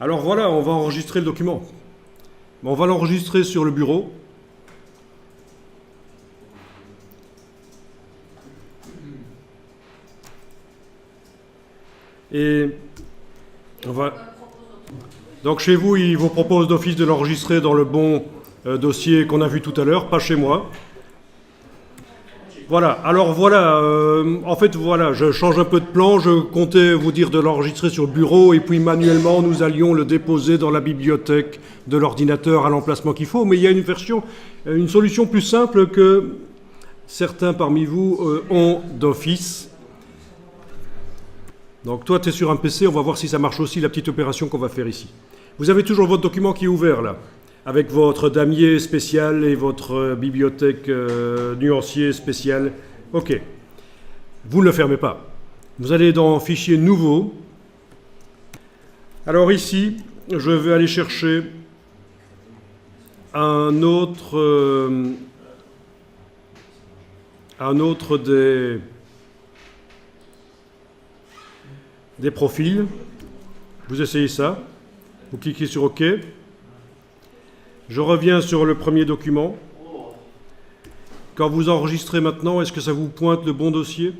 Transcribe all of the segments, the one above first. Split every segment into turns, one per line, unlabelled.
Alors voilà, on va enregistrer le document. On va l'enregistrer sur le bureau. Et on va... Donc chez vous, il vous propose d'office de l'enregistrer dans le bon dossier qu'on a vu tout à l'heure, pas chez moi. Voilà, alors voilà, en fait voilà, je change un peu de plan, je comptais vous dire de l'enregistrer sur le bureau et puis manuellement nous allions le déposer dans la bibliothèque de l'ordinateur à l'emplacement qu'il faut, mais il y a une solution plus simple que certains parmi vous ont d'office. Donc toi tu es sur un PC, on va voir si ça marche aussi la petite opération qu'on va faire ici. Vous avez toujours votre document qui est ouvert là, avec votre damier spécial et votre bibliothèque nuancier spécial. OK. Vous ne le fermez pas. Vous allez dans Fichier Nouveau. Alors ici, je vais aller chercher un autre des profils. Vous essayez ça. Vous cliquez sur OK. Je reviens sur le premier document. Quand vous enregistrez maintenant, est-ce que ça vous pointe le bon dossier?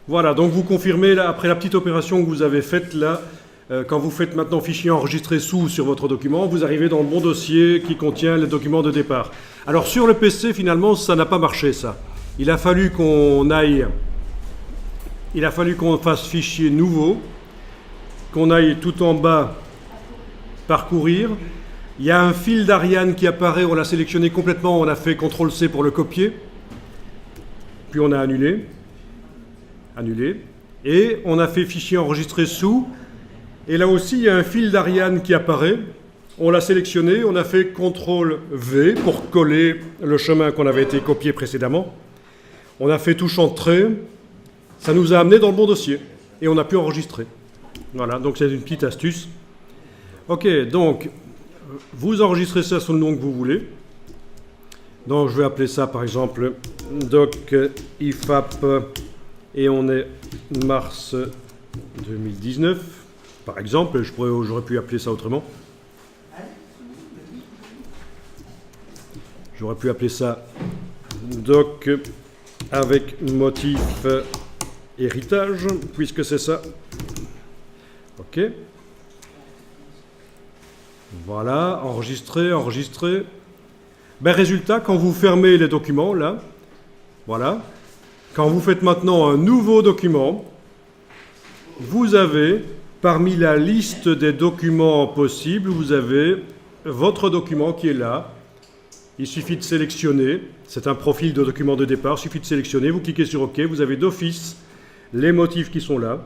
Voilà, donc vous confirmez, là, après la petite opération que vous avez faite là, quand vous faites maintenant fichier enregistré sous sur votre document, vous arrivez dans le bon dossier qui contient les documents de départ. Alors sur le PC, finalement, ça n'a pas marché ça. Il a fallu qu'on fasse fichier nouveau, qu'on aille tout en bas parcourir. Il y a un fil d'Ariane qui apparaît, on l'a sélectionné complètement, on a fait CTRL-C pour le copier. Puis on a annulé. Et on a fait fichier enregistré sous. Et là aussi, il y a un fil d'Ariane qui apparaît. On l'a sélectionné, on a fait CTRL-V pour coller le chemin qu'on avait été copié précédemment. On a fait touche entrée. Ça nous a amené dans le bon dossier. Et on a pu enregistrer. Voilà, donc c'est une petite astuce. OK, donc, vous enregistrez ça sous le nom que vous voulez. Donc, je vais appeler ça, par exemple, doc IFAP, et on est mars 2019. Par exemple, j'aurais pu appeler ça autrement. J'aurais pu appeler ça doc avec motif héritage, puisque c'est ça. OK. Voilà, enregistrer. Ben, résultat, quand vous fermez les documents, là, voilà, quand vous faites maintenant un nouveau document, vous avez, parmi la liste des documents possibles, vous avez votre document qui est là. Il suffit de sélectionner, c'est un profil de document de départ, il suffit de sélectionner, vous cliquez sur OK, vous avez d'office les motifs qui sont là,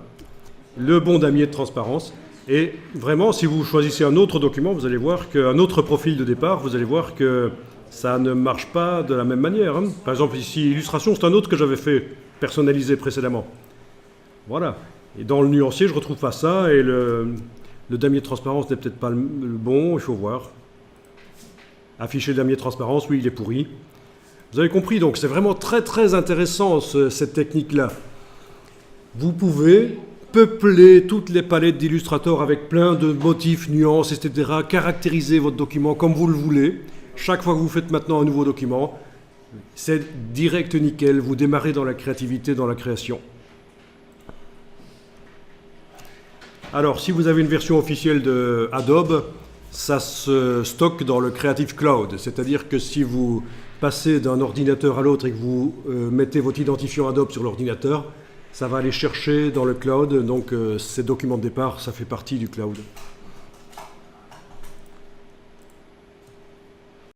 le bon damier de transparence. Et vraiment, si vous choisissez un autre document, vous allez voir qu'un autre profil de départ, vous allez voir que ça ne marche pas de la même manière. Hein. Par exemple, ici, illustration, c'est un autre que j'avais fait personnalisé précédemment. Voilà. Et dans le nuancier, je ne retrouve pas ça. Et le damier de transparence n'est peut-être pas le bon, il faut voir. Afficher le damier de transparence, oui, il est pourri. Vous avez compris, donc c'est vraiment très très intéressant cette technique-là. Vous pouvez peupler toutes les palettes d'Illustrator avec plein de motifs, nuances, etc. Caractériser votre document comme vous le voulez. Chaque fois que vous faites maintenant un nouveau document, c'est direct nickel. Vous démarrez dans la créativité, dans la création. Alors, si vous avez une version officielle de Adobe, ça se stocke dans le Creative Cloud. C'est-à-dire que si vous passez d'un ordinateur à l'autre et que vous mettez votre identifiant Adobe sur l'ordinateur, ça va aller chercher dans le cloud, donc ces documents de départ, ça fait partie du cloud.